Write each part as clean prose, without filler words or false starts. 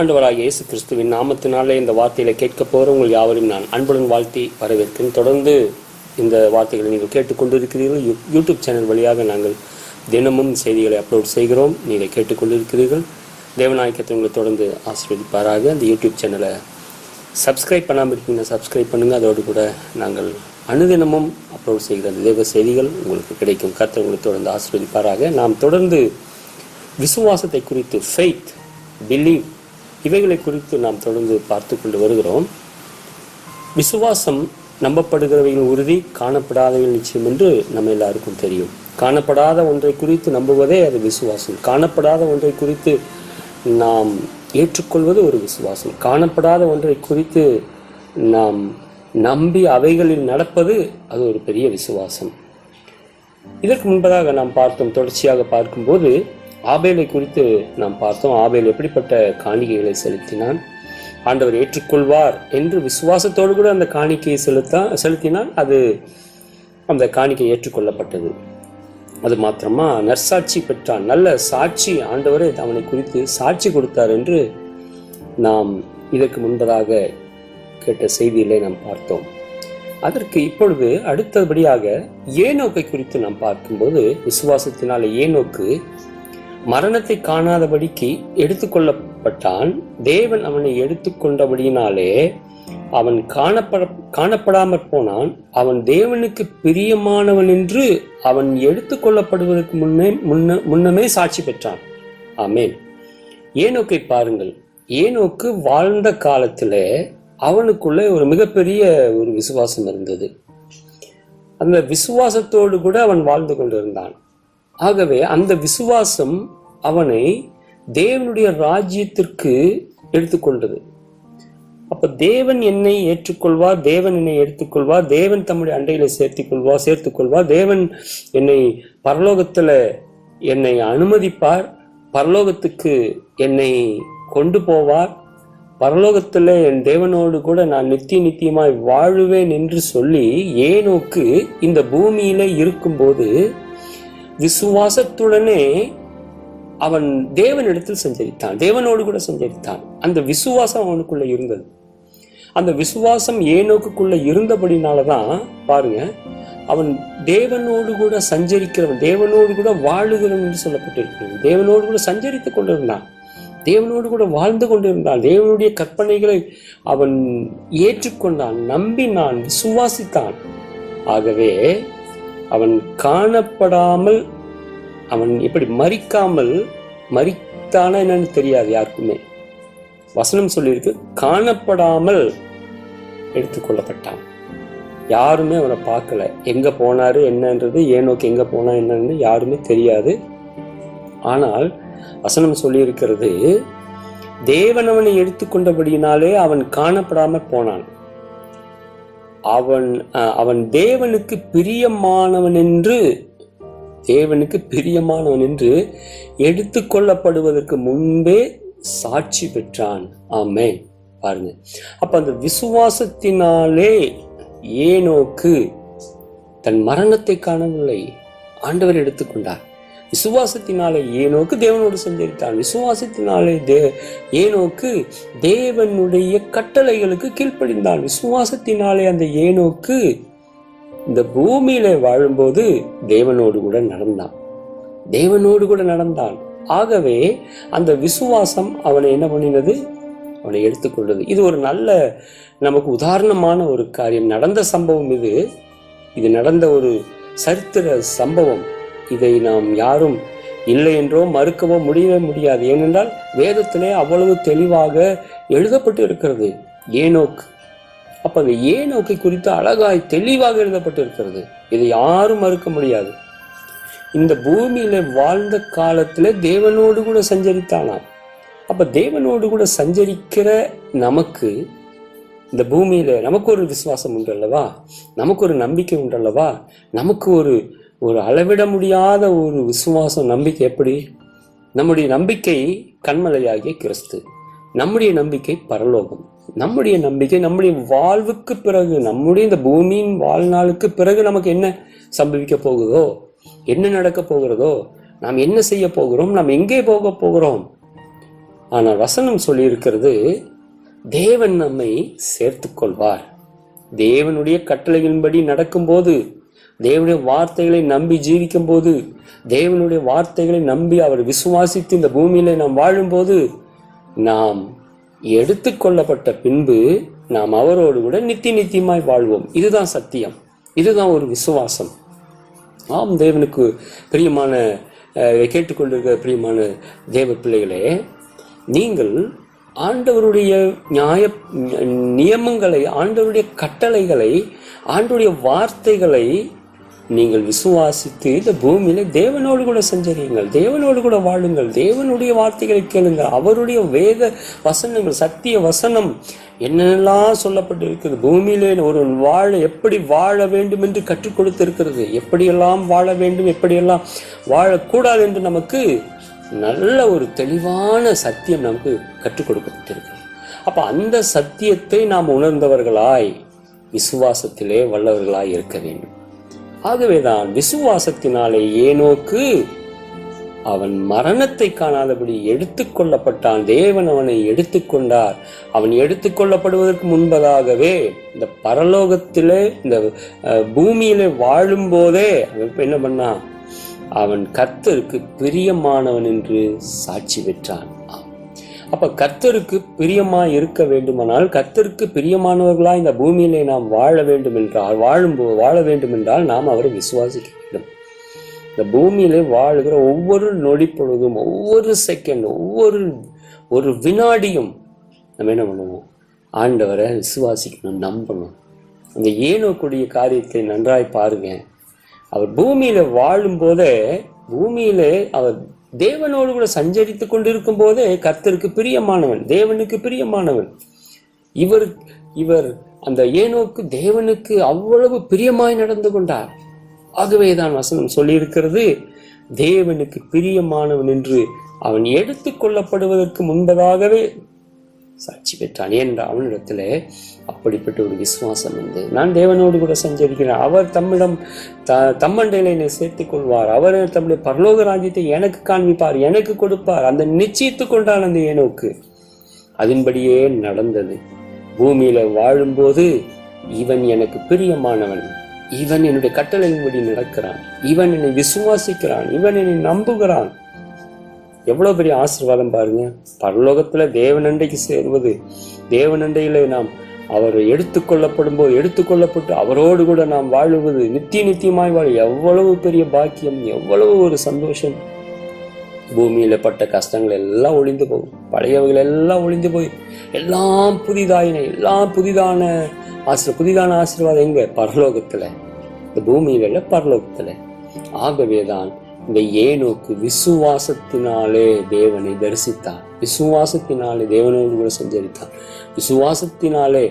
ஆண்டவராகிய இயேசு கிறிஸ்துவின் நாமத்தினாலே இந்த வார்த்தையில கேட்க போகிற உங்கள் யாவரையும் நான் அன்புடன் வாழ்த்தி வரவேற்கிறேன். தொடர்ந்து இந்த வார்த்தைகளை நீங்கள் கேட்டுக்கொண்டிருக்கிறீர்கள். யூடியூப் சேனல் வழியாக நாங்கள் தினமும் செய்திகளை அப்லோட் செய்கிறோம். நீங்கள் கேட்டுக்கொண்டிருக்கிறீர்கள். தேவநாயகத்தை உங்களை தொடர்ந்து ஆசீர்வதிப்பாராக. அந்த யூடியூப் சேனலை சப்ஸ்கிரைப் பண்ணாமல் இருக்கீங்கன்னா சப்ஸ்கிரைப் பண்ணுங்கள். அதோடு கூட நாங்கள் அனுதினமும் அப்லோட் செய்கிற தேவ செய்திகள் உங்களுக்கு கிடைக்கும். கர்த்தர் உங்களை தொடர்ந்து ஆசீர்வதிப்பாராக. நாம் தொடர்ந்து விசுவாசத்தை குறித்து, ஃபெய்த், பிலீவ், இவைகளை குறித்து நாம் தொடர்ந்து பார்த்து கொண்டு வருகிறோம். விசுவாசம் நம்பப்படுகிறவைகள் உறுதி, காணப்படாதவைகள் நிச்சயம் என்று நம்ம எல்லாருக்கும் தெரியும். காணப்படாத ஒன்றை குறித்து நம்புவதே அது விசுவாசம். காணப்படாத ஒன்றை குறித்து நாம் ஏற்றுக்கொள்வது ஒரு விசுவாசம். காணப்படாத ஒன்றை குறித்து நாம் நம்பி அவைகளில் நடப்பது அது ஒரு பெரிய விசுவாசம். இதற்கு முன்பதாக நாம் பார்த்தோம், தொடர்ச்சியாக பார்க்கும்போது ஆபேலை குறித்து நாம் பார்த்தோம். ஆபேல் எப்படிப்பட்ட காணிக்கைகளை செலுத்தினான், ஆண்டவர் ஏற்றுக்கொள்வார் என்று விசுவாசத்தோடு கூட அந்த காணிக்கையை செலுத்தினால் அது அந்த காணிக்கை ஏற்றுக்கொள்ளப்பட்டது. அது மாத்திரமா, நற்சாட்சி பெற்றான், நல்ல சாட்சி, ஆண்டவரே அவனை குறித்து சாட்சி கொடுத்தார் என்று நாம் இதற்கு முன்பதாக கேட்ட செய்தியிலே நாம் பார்த்தோம். அதற்கு இப்பொழுது அடுத்தபடியாக ஏனோக்கை குறித்து நாம் பார்க்கும்போது, விசுவாசத்தினால ஏனோக்கு மரணத்தை காணாதபடிக்கு எடுத்துக்கொள்ளப்பட்டான். தேவன் அவனை எடுத்துக்கொண்டபடியினாலே அவன் காணப்படாமற் போனான். அவன் தேவனுக்கு பிரியமானவன் என்று அவன் எடுத்துக்கொள்ளப்படுவதற்கு முன்னமே சாட்சி பெற்றான். ஆமென். ஏனோக்கை பாருங்கள். ஏனோக்கு வாழ்ந்த காலத்திலே அவனுக்குள்ளே ஒரு மிகப்பெரிய ஒரு விசுவாசம் இருந்தது. அந்த விசுவாசத்தோடு கூட அவன் வாழ்ந்து கொண்டிருந்தான். ஆகவே அந்த விசுவாசம் அவனை தேவனுடைய ராஜ்யத்திற்கு எடுத்துக்கொண்டது. அப்ப தேவன் என்னை ஏற்றுக்கொள்வார், தேவன் என்னை எடுத்துக்கொள்வார், தேவன் தம்முடைய அண்டையில சேர்த்துக்கொள்வார், தேவன் என்னை பரலோகத்துல என்னை அனுமதிப்பார், பரலோகத்துக்கு என்னை கொண்டு போவார், பரலோகத்துல என் தேவனோடு கூட நான் நித்தியமாய் வாழுவேன் என்று சொல்லி ஏனோக்கு இந்த பூமியில இருக்கும்போது விசுவாசத்துடனே அவன் தேவனிடத்தில் சஞ்சரித்தான், தேவனோடு கூட சஞ்சரித்தான். அந்த விசுவாசம் அவனுக்குள்ள இருந்தது. அந்த விசுவாசம் ஏனோக்குள்ள இருந்தபடினாலதான் பாருங்க, அவன் தேவனோடு கூட சஞ்சரிக்கிறவன், தேவனோடு கூட வாழுகிறவன் என்று சொல்லப்பட்டிருக்கிறது. தேவனோடு கூட சஞ்சரித்துக் கொண்டிருந்தான், தேவனோடு கூட வாழ்ந்து கொண்டிருந்தான், தேவனுடைய கற்பனைகளை அவன் ஏற்றுக்கொண்டான், நம்பினான், விசுவாசித்தான். ஆகவே அவன் காணப்படாமல், அவன் எப்படி மரித்தானா என்னன்னு தெரியாது யாருக்குமே. வசனம் சொல்லியிருக்கு, காணப்படாமல் எடுத்துக்கொள்ளப்பட்டான். யாருமே அவனை பார்க்கல. எங்க போனாரு என்னன்றது, ஏனோக்கு எங்க போனா என்னன்னு யாருமே தெரியாது. ஆனால் வசனம் சொல்லியிருக்கிறது, தேவன் அவனை எடுத்துக்கொண்டபடியினாலே அவன் காணப்படாமல் போனான். அவன் தேவனுக்கு பிரியமானவன் என்று எடுத்துக்கொள்ளப்படுவதற்கு முன்பே சாட்சி பெற்றான். ஆமென். பாருங்க, அப்ப அந்த விசுவாசத்தினாலே ஏனோக்கு தன் மரணத்தை காணவில்லை, ஆண்டவர் எடுத்துக்கொண்டார். விசுவாசத்தினாலே ஏனோக்கு தேவனோடு சஞ்சரித்தான். விசுவாசத்தினாலே ஏனோக்கு தேவனுடைய கட்டளைகளுக்கு கீழ்ப்படிந்தான். விசுவாசத்தினாலே அந்த ஏனோக்கு இந்த பூமியில வாழும்போது தேவனோடு கூட நடந்தான். ஆகவே அந்த விசுவாசம் அவனை என்ன பண்ணினது, அவனை எடுத்துக்கொண்டது. இது ஒரு நல்ல நமக்கு உதாரணமான ஒரு காரியம். நடந்த சம்பவம் இது நடந்த ஒரு சரித்திர சம்பவம். இதை நாம் யாரும் இல்லை என்றோ மறுக்கவோ முடியவே முடியாது. ஏனென்றால் வேதத்திலே அவ்வளவு தெளிவாக எழுதப்பட்டு இருக்கிறது ஏனோக்கு. அப்ப அந்த ஏனோக்கை குறித்து அழகாய் தெளிவாக எழுதப்பட்டு இருக்கிறது. இதை யாரும் மறுக்க முடியாது. இந்த பூமியில வாழ்ந்த காலத்துல தேவனோடு கூட சஞ்சரித்தானாம். அப்ப தேவனோடு கூட சஞ்சரிக்கிற நமக்கு இந்த பூமியில நமக்கு ஒரு விசுவாசம் உண்டு அல்லவா, நமக்கு ஒரு நம்பிக்கை உண்டு அல்லவா, நமக்கு ஒரு அளவிட முடியாத ஒரு விசுவாசம், நம்பிக்கை. எப்படி? நம்முடைய நம்பிக்கை கன்மலையாகிய கிறிஸ்து, நம்முடைய நம்பிக்கை பரலோகம், நம்முடைய நம்பிக்கை நம்முடைய வாழ்வுக்கு பிறகு, நம்முடைய இந்த பூமியின் வாழ்நாளுக்கு பிறகு நமக்கு என்ன சம்பவிக்க போகுதோ, என்ன நடக்க போகிறதோ, நாம் என்ன செய்ய போகிறோம், நாம் எங்கே போக போகிறோம், ஆனால் வசனம் சொல்லியிருக்கிறது, தேவன் நம்மை சேர்த்து கொள்வார். தேவனுடைய கட்டளைகளின்படி நடக்கும்போது, தேவனுடைய வார்த்தைகளை நம்பி ஜீவிக்கும் போது, தேவனுடைய வார்த்தைகளை நம்பி அவர் விசுவாசித்து இந்த பூமியில நாம் வாழும்போது, நாம் எடுத்துக்கொள்ளப்பட்ட பின்பு நாம் அவரோடு கூட நித்தியமாய் வாழ்வோம். இதுதான் சத்தியம், இதுதான் ஒரு விசுவாசம். ஆம், தேவனுக்கு பிரியமான கேட்டுக்கொண்டிருக்கிற பிரியமான தேவ பிள்ளைகளே, நீங்கள் ஆண்டவருடைய நியமங்களை, ஆண்டவருடைய கட்டளைகளை, ஆண்டவருடைய வார்த்தைகளை நீங்கள் விசுவாசித்து இந்த பூமியில தேவனோடு கூட சஞ்சரியுங்கள், தேவனோடு கூட வாழுங்கள், தேவனுடைய வார்த்தைகளை கேளுங்கள். அவருடைய வேத வசனங்கள், சத்திய வசனம் என்னென்னலாம் சொல்லப்பட்டிருக்கிறது, பூமியிலே ஒரு எப்படி வாழ வேண்டும் என்று கற்றுக் கொடுத்திருக்கிறது, எப்படியெல்லாம் வாழ வேண்டும், எப்படியெல்லாம் வாழக்கூடாது என்று நமக்கு நல்ல ஒரு தெளிவான சத்தியம் நமக்கு கற்றுக் கொடுக்கப்பட்டிருக்கிறது. அப்ப அந்த சத்தியத்தை நாம் உணர்ந்தவர்களாய் விசுவாசத்திலே வல்லவர்களாய் இருக்க வேண்டும். ஆகவேதான் விசுவாசத்தினாலே ஏனோக்கு அவன் மரணத்தை காணாதபடி எடுத்துக்கொள்ளப்பட்டான். தேவன் அவனை எடுத்துக்கொண்டார். அவன் எடுத்துக்கொள்ளப்படுவதற்கு முன்பதாகவே இந்த பரலோகத்திலே, இந்த பூமியிலே வாழும் போதே அவன் என்ன பண்ணான்? அவன் கர்த்தருக்கு பிரியமானவன் என்று சாட்சி பெற்றான். அப்ப கர்த்தருக்கு பிரியமாய் இருக்க வேண்டுமானால், கர்த்தருக்கு பிரியமானவர்களா இந்த பூமியிலே நாம் வாழ வேண்டும் என்றால், வாழ வேண்டும் என்றால் நாம் அவரை விசுவாசிக்க வேண்டும். இந்த பூமியிலே வாழுகிற ஒவ்வொரு நொடி பொழுதும், ஒவ்வொரு செகண்ட், ஒரு வினாடியும் நம்ம என்ன பண்ணுவோம்? ஆண்டவரை விசுவாசிக்கணும், நம்பணும். அந்த ஏனோக்குடைய காரியத்தை நன்றாய் பாருங்க. அவர் பூமியில வாழும் போதே, பூமியிலே அவர் தேவனோடு கூட சஞ்சரித்து கொண்டிருக்கும் போதே கர்த்தருக்கு பிரியமானவன், தேவனுக்கு பிரியமானவன். இவர் அந்த ஏனோக்கு தேவனுக்கு அவ்வளவு பிரியமாய் நடந்து கொண்டார். ஆகவேதான் வசனம் சொல்லியிருக்கிறது, தேவனுக்கு பிரியமானவன் என்று அவன் எடுத்துக் கொள்ளப்படுவதற்கு முன்பதாகவே சாட்சி பெற்றான். ஏனென்றால் அவனிடத்துல அப்படிப்பட்ட ஒரு விசுவாசம் உண்டு. நான் தேவனோடு கூட சஞ்சரிக்கிறேன், அவர் தம்மண்டையில என்னை சேர்த்துக் கொள்வார், அவர் தம்முடைய பரலோக ராஜ்யத்தை எனக்கு காண்பிப்பார், எனக்கு கொடுப்பார். அந்த நிச்சயித்து கொண்டான் அந்த ஏனோக்கு. அதன்படியே நடந்தது. பூமியில வாழும்போது இவன் எனக்கு பிரியமானவன், இவன் என்னுடைய கட்டளையின்படி நடக்கிறான், இவன் என்னை விசுவாசிக்கிறான், இவன் என்னை நம்புகிறான். எவ்வளவு பெரிய ஆசீர்வாதம் பாருங்க. பரலோகத்துல தேவனண்டைக்கு சேர்வது, தேவனண்டையில நாம் அவர் எடுத்துக்கொள்ளப்பட்டு அவரோடு கூட நாம் வாழுவது, நித்தியமாய் வாழ எவ்வளவு பெரிய பாக்கியம், எவ்வளவு ஒரு சந்தோஷம். பூமியில பட்ட கஷ்டங்கள் எல்லாம் ஒளிந்து போகும், பழையவர்கள் எல்லாம் ஒளிந்து போய் எல்லாம் புதிதான ஆசீர்வாதம் எங்க? பரலோகத்துல. இந்த பூமியில பரலோகத்துல. ஆகவேதான் இந்த ஏனோக்கு விசுவாசத்தினாலே தேவனை தரிசித்தான், விசுவாசத்தினாலே தேவனோடு கூட சஞ்சரித்தான், விசுவாசத்தினாலே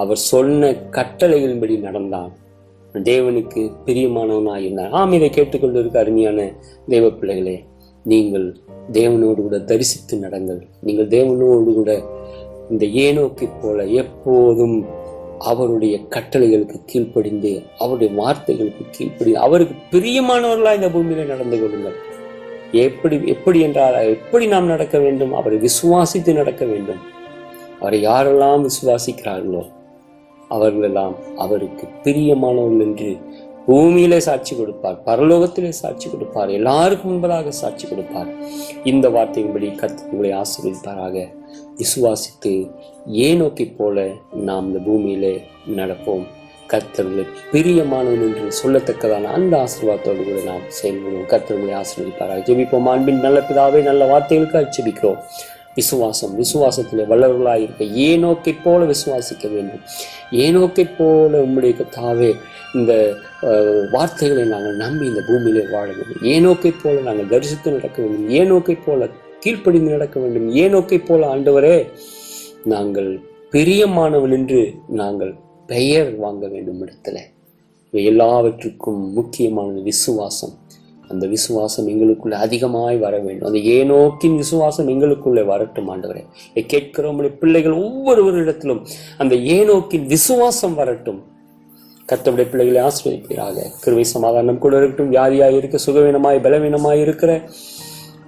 அவர் சொன்ன கட்டளைகளின்படி நடந்தான், தேவனுக்கு பிரியமானவனாய் இருந்தான். இதை கேட்டுக்கொண்டு இருக்க அருமையான தேவ பிள்ளைகளே, நீங்கள் தேவனோடு கூட தரிசித்து நடங்கள். நீங்கள் தேவனோடு கூட இந்த ஏனோக்கை போல எப்போதும் அவருடைய கட்டளைகளுக்கு கீழ்ப்படிந்து, அவருடைய வார்த்தைகளுக்கு கீழ்ப்படிந்து, அவருக்கு பிரியமானவர்களாக இந்த பூமியில நடந்து கொள்ளுங்கள். எப்படி என்றால், எப்படி நாம் நடக்க வேண்டும்? அவரை விசுவாசித்து நடக்க வேண்டும். அவரை யாரெல்லாம் விசுவாசிக்கிறார்களோ அவர்களெல்லாம் அவருக்கு பிரியமானவர்கள் என்று பூமியிலே சாட்சி கொடுப்பார், பரலோகத்திலே சாட்சி கொடுப்பார், எல்லாருக்கும் முன்பதாக சாட்சி கொடுப்பார். இந்த வார்த்தையின்படி கர்த்தர் உங்களை ஆசீர்வதிப்பாராக. விசுவாசித்து ஏனோக்கை போல நாம் இந்த பூமியிலே நடப்போம். கர்த்தர்களை பிரியமானவன் என்று சொல்லத்தக்கதான அந்த ஆசீர்வாதத்தோடு கூட நாம் செயல்படுவோம். கர்த்தர் உங்களை ஆசீர்வதிப்பாராக. ஜெபிப்போம். அன்பின் நல்ல பிதாவே, நல்ல வார்த்தைகளுக்காக ஜெபிக்கிறோம். விசுவாசத்திலே வல்லவர்களாக இருக்க ஏனோக்கை போல விசுவாசிக்க வேண்டும். ஏனோக்கை போல உம்முடைய கர்த்தாவே இந்த வார்த்தைகளை நாங்கள் நம்பி இந்த பூமியிலே வாழ வேண்டும். ஏனோக்கை போல நாங்கள் தரிசித்து நடக்க வேண்டும். ஏனோக்கை போல கீழ்ப்படிந்து நடக்க வேண்டும். ஏனோக்கை போல ஆண்டவரே நாங்கள் பிரியமானவன் என்று நாங்கள் பெயர் வாங்க வேண்டும் இடத்துல. எல்லாவற்றுக்கும் முக்கியமான விசுவாசம். அந்த விசுவாசம் எங்களுக்குள்ள அதிகமாய் வர வேண்டும். அந்த ஏனோக்கின் விசுவாசம் எங்களுக்குள்ளே வரட்டும் ஆண்டவரே. கேட்கிறோம் பிள்ளைகள் ஒவ்வொருவரிடத்திலும் அந்த ஏனோக்கின் விசுவாசம் வரட்டும். கர்த்தருடைய பிள்ளைகளை ஆசீர்வதிப்பீராக. கிருபை சமாதானம் கூட இருக்கட்டும். வியாதியாய் இருக்க, சுகவீனமாய் பலவீனமாய் இருக்கிற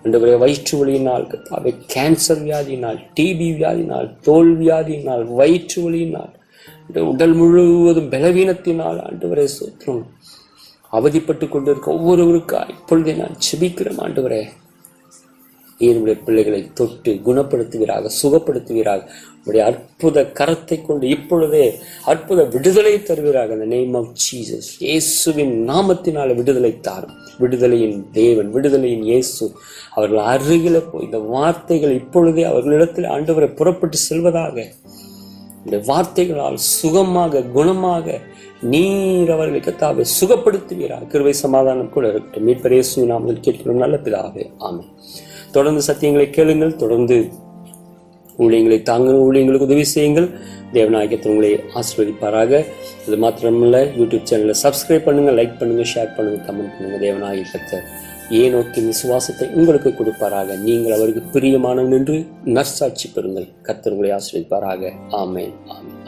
ஆண்டவரே, வயிற்று வலியினால் கர்த்தாவே, கேன்சர் வியாதியினால், டிபி வியாதியினால், தோல் வியாதியினால், வயிற்று வலியினால், உடல் முழுவதும் பலவீனத்தினால் ஆண்டவரே சோத்திரம் அவதிப்பட்டு கொண்டிருக்க ஒவ்வொருவருக்கா இப்பொழுதே நான் செபிக்கிறேன். ஆண்டவரே, என்னுடைய பிள்ளைகளை தொட்டு குணப்படுத்துவீராக, சுகப்படுத்துவீராக. உடைய அற்புத கரத்தை கொண்டு இப்பொழுதே அற்புத விடுதலை தருவீராக. இந்த நேம் ஆஃப் ஜீசஸ், இயேசுவின் நாமத்தினால விடுதலை தாரும். விடுதலையின் தேவன், விடுதலையின் இயேசு அவர்கள் அருகில போய் இந்த வார்த்தைகள் இப்பொழுதே அவர்களிடத்தில் ஆண்டவரை புறப்பட்டு செல்வதாக. இந்த வார்த்தைகளால் சுகமாக குணமாக நீர் அவர்களை கர்த்தாவே சுகப்படுத்துவீராக. கிருபை சமாதானம் கூட இருக்கட்டும். மீட்பர் இயேசுவின் நாமத்தில் கேட்கிறோம் நல்ல பிதாவே, ஆமென். தொடர்ந்து சத்தியங்களை கேளுங்கள், தொடர்ந்து ஊழியங்களை தாங்குங்கள், ஊழியங்களுக்கு உதவி செய்யுங்கள். தேவநாயகத்தில் உங்களை ஆசீர்வதிப்பாராக. இது மாத்திரமல்ல, யூடியூப் சேனலை சப்ஸ்கிரைப் பண்ணுங்கள், லைக் பண்ணுங்கள், ஷேர் பண்ணுங்கள், கமெண்ட் பண்ணுங்கள். தேவநாயகத்தை ஏனோக்கி விசுவாசத்தை உங்களுக்கு கொடுப்பாராக. நீங்கள் அவருக்கு பிரியமானவன் என்று நற்சாட்சி பெறுங்கள். கர்த்தர் உங்களை ஆசீர்வதிப்பாராக. ஆமென், ஆமென்.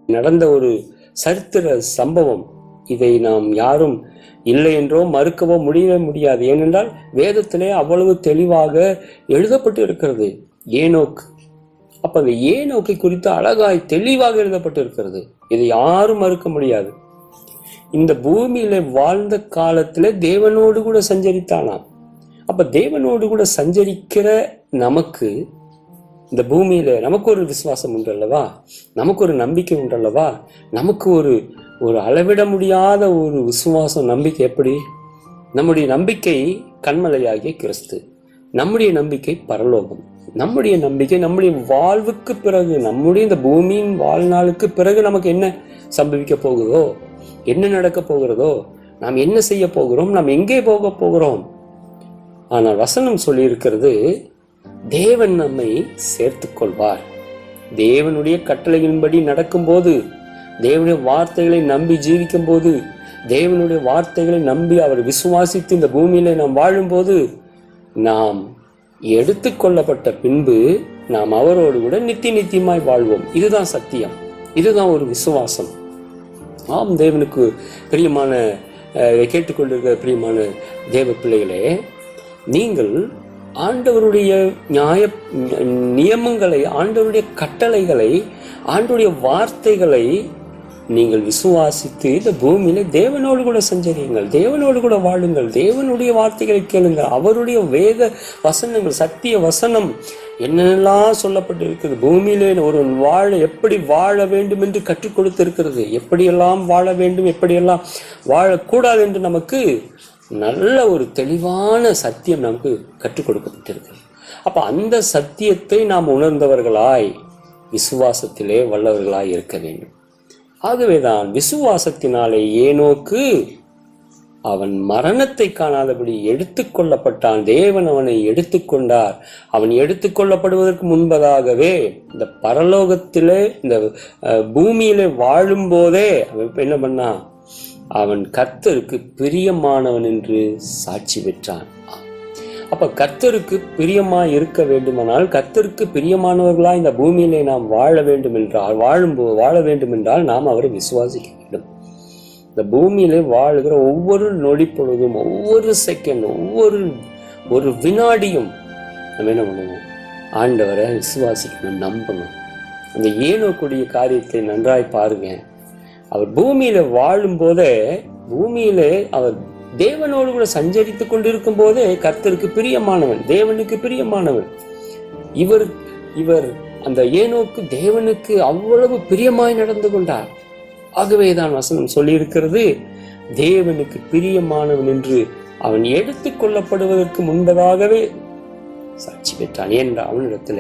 நடந்த ஒரு சரித்திர சம்பவம். இதை நாம் யாரும் இல்லை என்றோ மறுக்கவோ முடியவே முடியாது. ஏனென்றால் வேதத்திலே அவ்வளவு தெளிவாக எழுதப்பட்டு இருக்கிறது. ஏனோக் அப்ப அந்த ஏனோக்கை குறித்து அழகாய் தெளிவாக எழுதப்பட்டிருக்கிறது. இதை யாரும் மறுக்க முடியாது. இந்த பூமியில வாழ்ந்த காலத்துல தேவனோடு கூட சஞ்சரித்தானாம். அப்ப தேவனோடு கூட சஞ்சரிக்கிற நமக்கு இந்த பூமியில நமக்கு ஒரு விசுவாசம் உண்டு அல்லவா, நமக்கு ஒரு நம்பிக்கை உண்டு அல்லவா, நமக்கு ஒரு அளவிட முடியாத ஒரு விசுவாசம், நம்பிக்கை. எப்படி? நம்முடைய நம்பிக்கை கன்மலையாகிய கிறிஸ்து, நம்முடைய நம்பிக்கை பரலோகம், நம்முடைய நம்பிக்கை நம்முடைய வாழ்வுக்கு பிறகு, நம்முடைய இந்த பூமியின் வாழ்நாளுக்கு பிறகு நமக்கு என்ன சம்பவிக்க போகுதோ, என்ன நடக்க போகிறதோ, நாம் என்ன செய்ய போகிறோம், நாம் எங்கே போக போகிறோம். ஆனால் வசனம் சொல்லி இருக்கிறது, தேவன் நம்மை சேர்த்து கொள்வார். தேவனுடைய கட்டளையின்படி நடக்கும்போது, தேவனுடைய வார்த்தைகளை நம்பி ஜீவிக்கும் போது, தேவனுடைய வார்த்தைகளை நம்பி அவர் விசுவாசித்து இந்த பூமியில நாம் வாழும்போது, நாம் எடுத்துக்கொள்ளப்பட்ட பின்பு நாம் அவரோடு கூட நித்தியமாய் வாழ்வோம். இதுதான் சத்தியம், இதுதான் ஒரு விசுவாசம். ஆம், தேவனுக்கு பிரியமான கேட்டுக்கொண்டிருக்கிற பிரியமான தேவ பிள்ளைகளே, நீங்கள் ஆண்டவருடைய நியமங்களை, ஆண்டவருடைய கட்டளைகளை, ஆண்டவருடைய வார்த்தைகளை நீங்கள் விசுவாசித்து இந்த பூமியில தேவனோடு கூட சஞ்சரியுங்கள், தேவனோடு கூட வாழுங்கள், தேவனுடைய வார்த்தைகளை கேளுங்கள். அவருடைய வேத வசனங்கள், சத்திய வசனம் என்னென்னலாம் சொல்லப்பட்டிருக்கிறது, பூமியிலே ஒரு எப்படி வாழ வேண்டும் என்று கற்றுக் கொடுத்திருக்கிறது, எப்படியெல்லாம் வாழ வேண்டும், எப்படியெல்லாம் வாழக்கூடாது என்று நமக்கு நல்ல ஒரு தெளிவான சத்தியம் நமக்கு கற்றுக் கொடுக்கப்பட்டிருக்கு. அப்ப அந்த சத்தியத்தை நாம் உணர்ந்தவர்களாய் விசுவாசத்திலே வல்லவர்களாய் இருக்க வேண்டும். ஆகவேதான் விசுவாசத்தினாலே ஏனோக்கு அவன் மரணத்தை காணாதபடி எடுத்துக்கொள்ளப்பட்டான். தேவன் அவனை எடுத்துக்கொண்டார். அவன் எடுத்துக்கொள்ளப்படுவதற்கு முன்பதாகவே இந்த பரலோகத்திலே, இந்த பூமியிலே வாழும் போதே அவன் என்ன பண்ணான்? அவன் கர்த்தருக்கு பிரியமானவன் என்று சாட்சி பெற்றான். அப்ப கர்த்தருக்கு பிரியமாய் இருக்க வேண்டுமானால், கர்த்தருக்கு பிரியமானவர்களா இந்த பூமியிலே நாம் வாழ வேண்டும் என்றால், வாழ வேண்டும் என்றால் நாம் அவரை விசுவாசிக்க வேண்டும். இந்த பூமியிலே வாழுகிற ஒவ்வொரு நொடி பொழுதும், ஒவ்வொரு செகண்ட், ஒவ்வொரு வினாடியும் நம்ம என்ன பண்ணுவோம்? ஆண்டவரை விசுவாசிக்கணும், நம்பணும். அந்த ஏனோக்குடைய காரியத்தை நன்றாய் பாருங்க. அவர் பூமியில வாழும் போதே, பூமியில அவர் தேவனோடு கூட சஞ்சரித்துக் கொண்டிருக்கும் போதே கர்த்தருக்கு பிரியமானவன், தேவனுக்கு பிரியமானவன். இவர் அந்த ஏனோக்கு தேவனுக்கு அவ்வளவு பிரியமாய் நடந்து கொண்டார். ஆகவேதான் வசனம் சொல்லி இருக்கிறது, தேவனுக்கு பிரியமானவன் என்று அவன் எடுத்துக் கொள்ளப்படுவதற்கு முன்பதாகவே சாட்சி பெற்றான். ஏனென்றால் அவனிடத்துல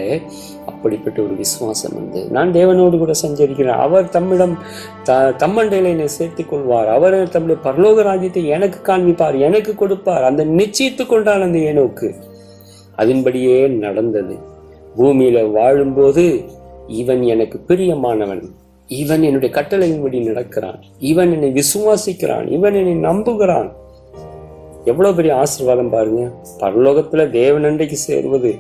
அப்படிப்பட்ட ஒரு விசுவாசம் வந்து, நான் தேவனோடு கூட சஞ்சரிக்கிறேன், அவர் தம்மண்டையில என்னை சேர்த்துக் கொள்வார், அவர் தம்முடைய பரலோக ராஜ்யத்தை எனக்கு காண்பிப்பார், எனக்கு கொடுப்பார். அந்த நிச்சயித்துக் கொண்டான் அந்த ஏனோக்கு. அதன்படியே நடந்தது. பூமியில வாழும்போது இவன் எனக்கு பிரியமானவன், இவன் என்னுடைய கட்டளையின்படி நடக்கிறான், இவன் என்னை விசுவாசிக்கிறான், இவன் என்னை நம்புகிறான். எவ்வளவு பெரிய ஆசீர்வாதம் பாருங்க. பரலோகத்துல தேவனண்டைக்கு சேருவது,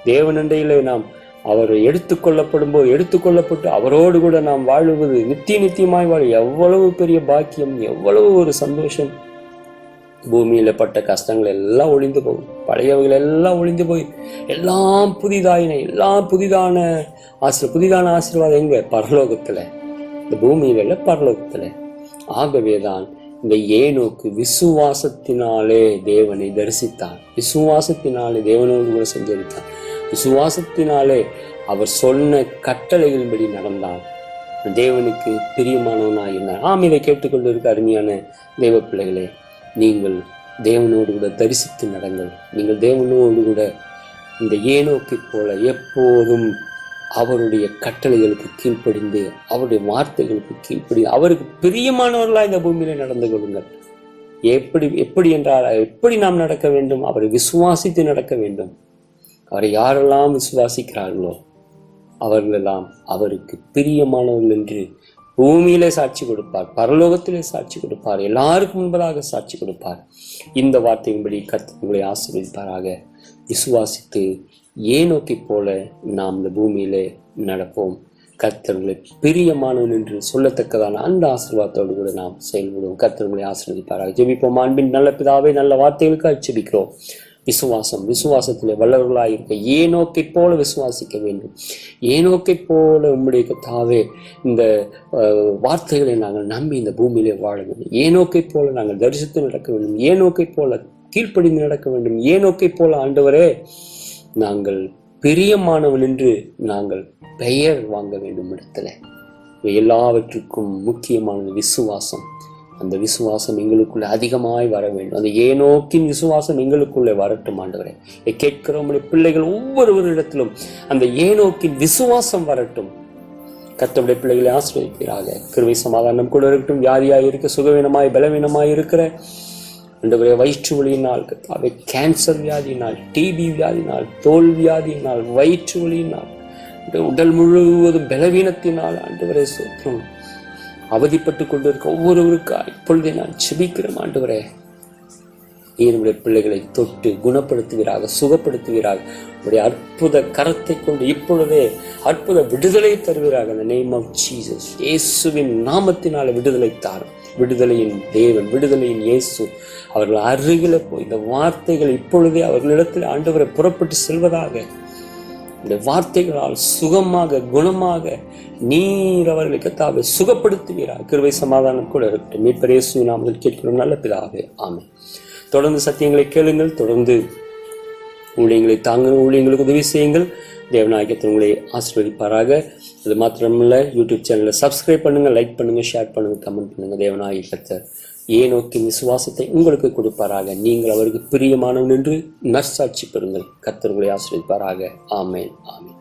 தேவனண்டையில நாம் அவர் எடுத்துக்கொள்ளப்பட்டு அவரோடு கூட நாம் வாழுவது, நித்தியமாய் வாழ எவ்வளவு பெரிய பாக்கியம், எவ்வளவு ஒரு சந்தோஷம். பூமியில பட்ட கஷ்டங்கள் எல்லாம் ஒழிந்து போகும், பழையவைகள் எல்லாம் ஒழிந்து போய் எல்லாம் புதிதான ஆசீர்வாதம் எங்க? பரலோகத்துல. இந்த பூமியில இல்ல, பரலோகத்துல. ஆகவேதான் இந்த ஏனோக்கு விசுவாசத்தினாலே தேவனை தரிசித்தான், விசுவாசத்தினாலே தேவனோடு கூட சஞ்சரித்தான், விசுவாசத்தினாலே அவர் சொன்ன கட்டளைகளின்படி நடந்தான், தேவனுக்கு பிரியமானவனாய் இருந்தான். ஆம், இதை கேட்டுக்கொண்டு இருக்க அருமையான தேவ பிள்ளைகளே, நீங்கள் தேவனோடு கூட தரிசித்து நடங்கள். நீங்கள் தேவனோடு கூட இந்த ஏனோக்கை போல எப்போதும் அவருடைய கட்டளைகளுக்கு கீழ்ப்படிந்து, அவருடைய வார்த்தைகளுக்கு கீழ்ப்படி, அவருக்கு பிரியமானவர்களாக இந்த பூமியில நடந்து கொள்ளுங்கள். எப்படி என்றால், எப்படி நாம் நடக்க வேண்டும்? அவரை விசுவாசித்து நடக்க வேண்டும். அவரை யாரெல்லாம் விசுவாசிக்கிறார்களோ அவர்களெல்லாம் அவருக்கு பிரியமானவர்கள் என்று பூமியிலே சாட்சி கொடுப்பார், பரலோகத்திலே சாட்சி கொடுப்பார், எல்லாருக்கும் முன்பதாக சாட்சி கொடுப்பார். இந்த வார்த்தையின்படி கர்த்தர் உங்களை ஆசீர்வதிப்பாராக. விசுவாசித்து ஏனோக்கை போல நாம் இந்த பூமியிலே நடப்போம். கர்த்தர் உங்களை பிரியமானவன் என்று சொல்லத்தக்கதான அந்த ஆசீர்வாதத்தோடு கூட நாம் செயல்படுவோம். கர்த்தர் உங்களை ஆசீர்வதிப்பாராக. ஜெபிப்போம். அன்பின் நல்ல பிதாவே, நல்ல வார்த்தைகளுக்கு ஜெபிக்கிறோம். விசுவாசத்திலே வல்லவர்களாக இருக்க ஏனோக்கை போல விசுவாசிக்க வேண்டும். ஏனோக்கை போல உம்முடைய கர்த்தாவே இந்த வார்த்தைகளை நாங்கள் நம்பி இந்த பூமியிலே வாழ வேண்டும். ஏனோக்கை போல நாங்கள் தரிசித்து நடக்க வேண்டும். ஏனோக்கை போல கீழ்ப்படிந்து நடக்க வேண்டும். ஏனோக்கை போல ஆண்டவரே நாங்கள் பிரியமானவன் என்று நாங்கள் பெயர் வாங்க வேண்டும். இடத்துல எல்லாவற்றுக்கும் முக்கியமானது விசுவாசம். அந்த விசுவாசம் எங்களுக்குள்ளே அதிகமாய் வர வேண்டும். அந்த ஏனோக்கின் விசுவாசம் எங்களுக்குள்ளே வரட்டும் ஆண்டவரே. கேட்கிற உங்களுடைய பிள்ளைகள் ஒவ்வொருவரிடத்திலும் அந்த ஏனோக்கின் விசுவாசம் வரட்டும். கர்த்தருடைய பிள்ளைகளை ஆசீர்வதிப்பீராக. கிருபை சமாதானம் கூட இருக்கட்டும். வியாதியாய் இருக்க, சுகவீனமாய் பலவீனமாய் இருக்கிற ஆண்டவரே, வயிற்று வலியினால் கர்த்தாவே, கேன்சர் வியாதியினால், டிபி வியாதியினால், தோல் வியாதியினால், வயிற்று வலியினால், உடல் முழுவதும் பலவீனத்தினால் ஆண்டவரே சோத்திரம் அவதிப்பட்டு கொண்டிருக்க ஒவ்வொருவருக்கா இப்பொழுதே நான் செபிக்கிறேன் ஆண்டவரே. என்னுடைய பிள்ளைகளை தொட்டு குணப்படுத்துவீராக, சுகப்படுத்துவீராக. உடைய அற்புத கரத்தை கொண்டு இப்பொழுதே அற்புத விடுதலை தருவீராக. இந்த நேம் ஆஃப் ஜீசஸ், இயேசுவின் நாமத்தினால விடுதலை தாரும். விடுதலையின் தேவன், விடுதலையின் இயேசு அவர்கள் அருகில போய் இந்த வார்த்தைகள் இப்பொழுதே அவர்களிடத்தில் ஆண்டவரை புறப்பட்டு செல்வதாக. இந்த வார்த்தைகளால் சுகமாக குணமாக நீர் அவர்களை கர்த்தாவே சுகப்படுத்துவீராக. கிருபை சமாதானம் கூட இருக்கட்டும். மீட்பர் இயேசுவின் நாமத்தில் கேட்கிறோம் நல்ல பிதாவே, ஆமென். தொடர்ந்து சத்தியங்களை கேளுங்கள், தொடர்ந்து ஊழியங்களை தாங்க, ஊழியங்களுக்கு உதவி செய்யுங்கள். தேவநாயகத்தில் உங்களை ஆசீர்வதிப்பாராக. அது மாத்திரமல்ல, யூடியூப் சேனலை சப்ஸ்கிரைப் பண்ணுங்கள், லைக் பண்ணுங்கள், ஷேர் பண்ணுங்கள், கமெண்ட் பண்ணுங்கள். தேவநாயகத்தை ஏனோக்கின் விசுவாசத்தை உங்களுக்கு கொடுப்பாராக. நீங்கள் அவருக்கு பிரியமானவன் என்று நற்சாட்சி பெறுங்கள். கர்த்தர் உங்களை ஆசீர்வதிப்பாராக. ஆமென், ஆமென்.